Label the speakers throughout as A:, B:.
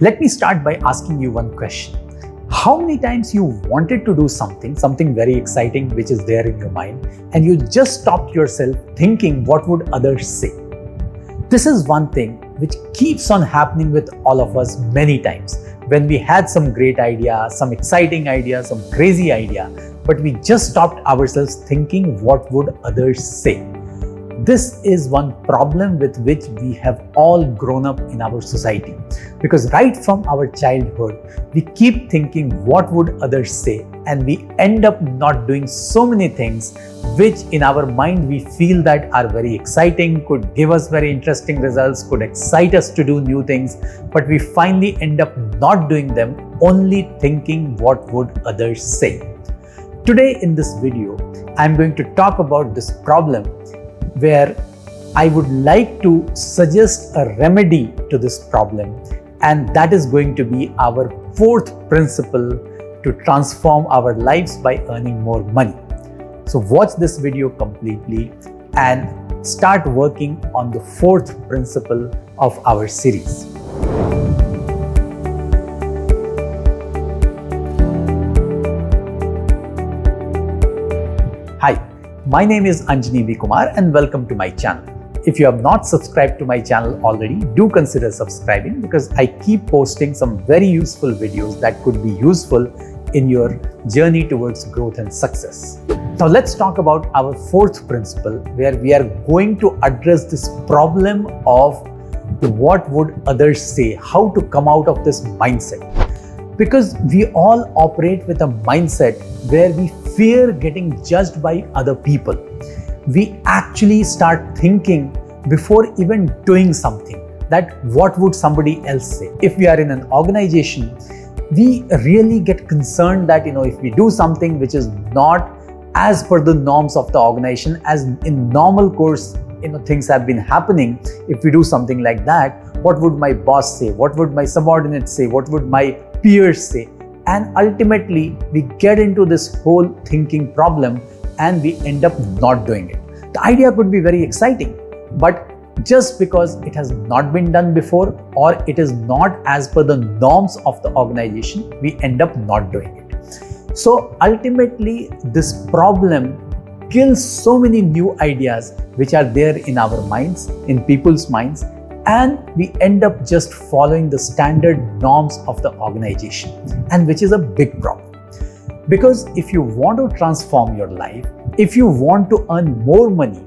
A: Let me start by asking you one question. How many times you wanted to do something very exciting which is there in your mind, and you just stopped yourself thinking what would others say? This is one thing which keeps on happening with all of us many times. When we had some great idea, some exciting idea, some crazy idea, but we just stopped ourselves thinking what would others say. This is one problem with which we have all grown up in our society. Because right from our childhood, we keep thinking what would others say, and we end up not doing so many things which in our mind we feel that are very exciting, could give us very interesting results, could excite us to do new things, but we finally end up not doing them, only thinking what would others say. Today in this video, I'm going to talk about this problem where I would like to suggest a remedy to this problem, and that is going to be our fourth principle to transform our lives by earning more money. So watch this video completely and start working on the fourth principle of our series. Hi. My name is Anjani Kuumar and welcome to my channel. If you have not subscribed to my channel already, do consider subscribing because I keep posting some very useful videos that could be useful in your journey towards growth and success. Now let's talk about our fourth principle where we are going to address this problem of what would others say, how to come out of this mindset. Because we all operate with a mindset where we fear getting judged by other people. We actually start thinking before even doing something that what would somebody else say. If we are in an organization, we really get concerned that if we do something which is not as per the norms of the organization, as in normal course things have been happening, if we do something like that, what would my boss say? What would my subordinates say? What would my peers say? And ultimately, we get into this whole thinking problem and we end up not doing it. The idea could be very exciting, but just because it has not been done before or it is not as per the norms of the organization, we end up not doing it. So ultimately, this problem kills so many new ideas which are there in our minds, in people's minds, and we end up just following the standard norms of the organization, and which is a big problem. Because if you want to transform your life, if you want to earn more money,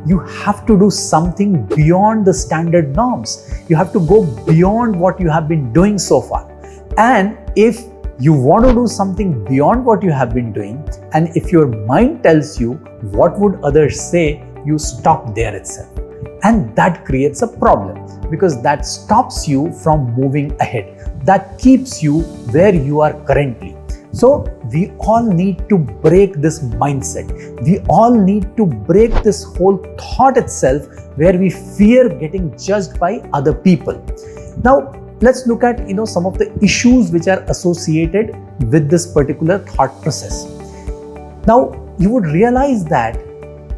A: you have to do something beyond the standard norms. You have to go beyond what you have been doing so far. And if you want to do something beyond what you have been doing, and if your mind tells you what would others say, you stop there itself. And that creates a problem because that stops you from moving ahead. That keeps you where you are currently. So we all need to break this mindset. We all need to break this whole thought itself where we fear getting judged by other people. Now let's look at some of the issues which are associated with this particular thought process. Now you would realize that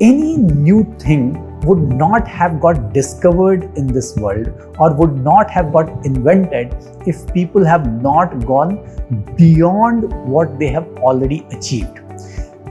A: any new thing would not have got discovered in this world or would not have got invented if people have not gone beyond what they have already achieved.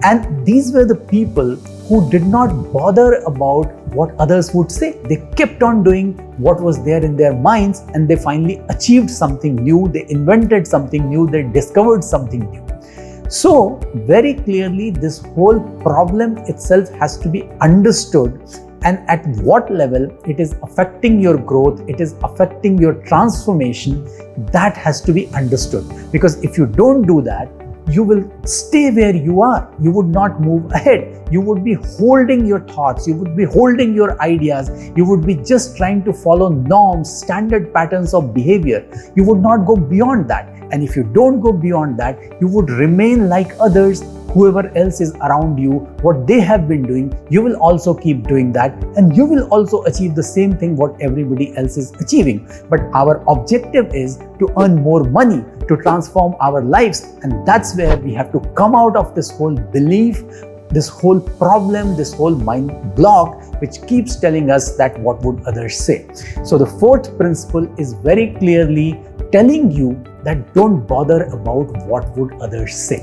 A: And these were the people who did not bother about what others would say. They kept on doing what was there in their minds, and they finally achieved something new, they invented something new, they discovered something new. So very clearly this whole problem itself has to be understood, and at what level it is affecting your growth, it is affecting your transformation, that has to be understood. Because if you don't do that, you will stay where you are. You would not move ahead. You would be holding your thoughts, you would be holding your ideas, you would be just trying to follow norms, standard patterns of behavior. You would not go beyond that. And if you don't go beyond that, you would remain like others, whoever else is around you, what they have been doing, you will also keep doing that, and you will also achieve the same thing what everybody else is achieving. But our objective is to earn more money, to transform our lives, and that's where we have to come out of this whole belief, this whole problem, this whole mind block which keeps telling us that what would others say. So the fourth principle is very clearly telling you that don't bother about what would others say.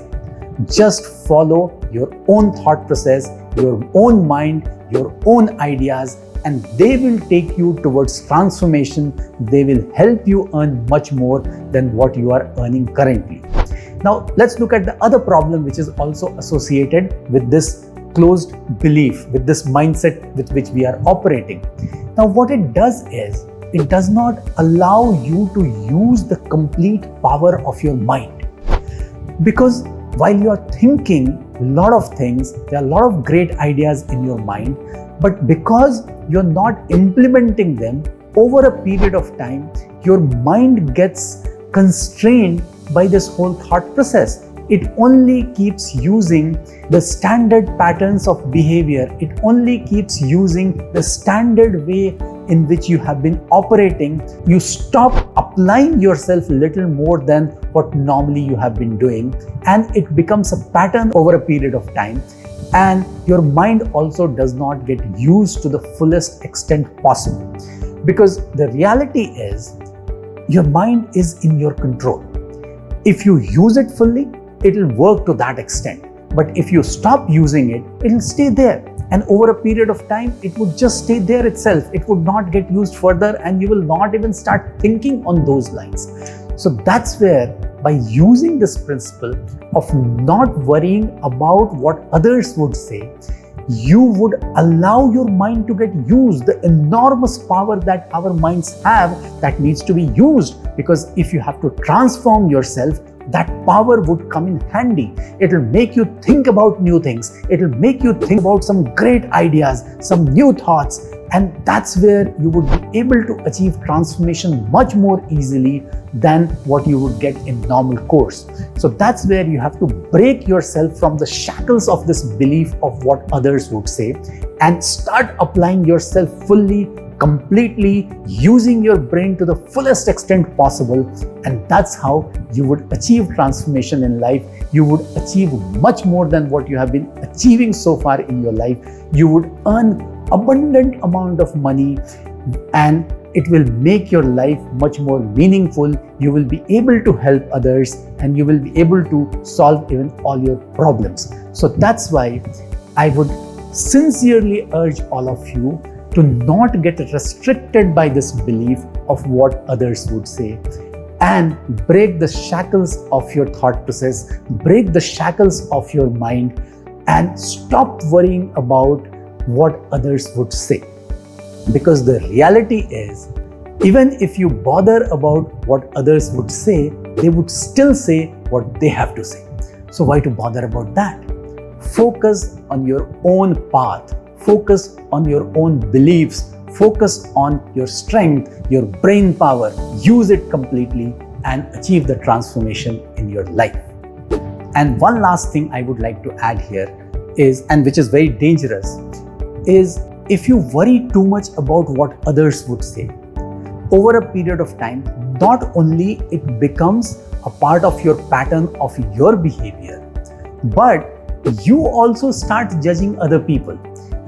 A: Just follow your own thought process, your own mind, your own ideas, and they will take you towards transformation. They will help you earn much more than what you are earning currently. Now, let's look at the other problem which is also associated with this closed belief, with this mindset with which we are operating. Now, what it does is, it does not allow you to use the complete power of your mind. Because while you are thinking a lot of things, there are a lot of great ideas in your mind, but because you're not implementing them over a period of time, your mind gets constrained by this whole thought process. It only keeps using the standard patterns of behavior. It only keeps using the standard way in which you have been operating. You stop applying yourself a little more than what normally you have been doing, and it becomes a pattern over a period of time. And your mind also does not get used to the fullest extent possible, because the reality is your mind is in your control. If you use it fully, it will work to that extent. But if you stop using it, it will stay there. And over a period of time, it would just stay there itself. It would not get used further, and you will not even start thinking on those lines. So that's where, by using this principle of not worrying about what others would say, you would allow your mind to get used. The enormous power that our minds have, that needs to be used, because if you have to transform yourself, that power would come in handy. It will make you think about new things. It will make you think about some great ideas, some new thoughts, and that's where you would be able to achieve transformation much more easily than what you would get in normal course. So that's where you have to break yourself from the shackles of this belief of what others would say and start applying yourself fully, completely, using your brain to the fullest extent possible. And that's how you would achieve transformation in life. You would achieve much more than what you have been achieving so far in your life. You would earn abundant amount of money, and it will make your life much more meaningful. You will be able to help others, and you will be able to solve even all your problems. So that's why I would sincerely urge all of you to not get restricted by this belief of what others would say, and break the shackles of your thought process, break the shackles of your mind, and stop worrying about what others would say. Because the reality is, even if you bother about what others would say, they would still say what they have to say. So why to bother about that? Focus on your own path. Focus on your own beliefs. Focus on your strength, your brain power. Use it completely and achieve the transformation in your life. And one last thing I would like to add here is, and which is very dangerous, is if you worry too much about what others would say, over a period of time, not only it becomes a part of your pattern of your behavior, but you also start judging other people.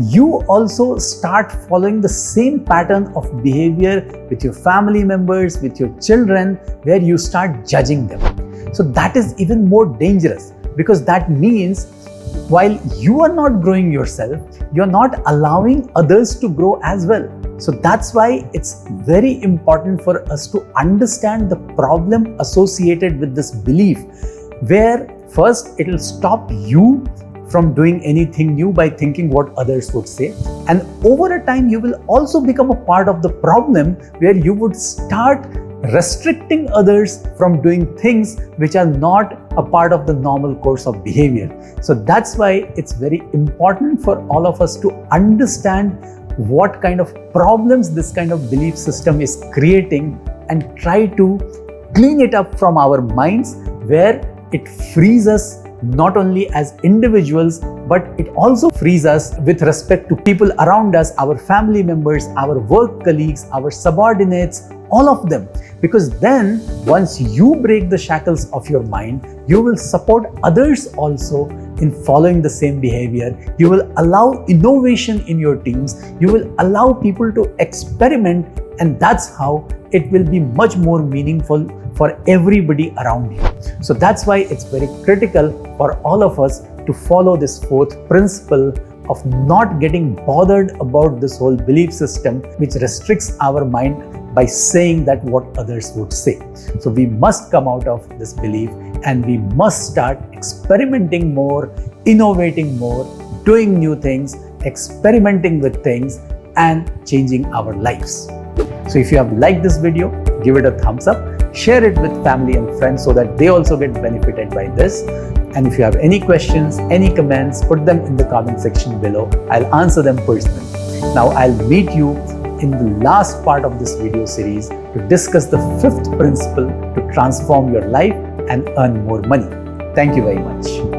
A: You also start following the same pattern of behavior with your family members, with your children, where you start judging them. So that is even more dangerous, because that means while you are not growing yourself, you're not allowing others to grow as well. So that's why it's very important for us to understand the problem associated with this belief, where first it will stop you from doing anything new by thinking what others would say. And over a time, you will also become a part of the problem, where you would start restricting others from doing things which are not a part of the normal course of behavior. So that's why it's very important for all of us to understand what kind of problems this kind of belief system is creating, and try to clean it up from our minds, where it frees us not only as individuals, but it also frees us with respect to people around us, our family members, our work colleagues, our subordinates, all of them. Because then once you break the shackles of your mind, you will support others also in following the same behavior. You will allow innovation in your teams. You will allow people to experiment, and that's how it will be much more meaningful for everybody around you. So that's why it's very critical for all of us to follow this fourth principle of not getting bothered about this whole belief system which restricts our mind by saying that what others would say. So we must come out of this belief and we must start experimenting more, innovating more, doing new things, experimenting with things and changing our lives. So if you have liked this video, give it a thumbs up, share it with family and friends so that they also get benefited by this. And if you have any questions, any comments, put them in the comment section below. I'll answer them personally. Now I'll meet you in the last part of this video series to discuss the fifth principle to transform your life and earn more money. Thank you very much.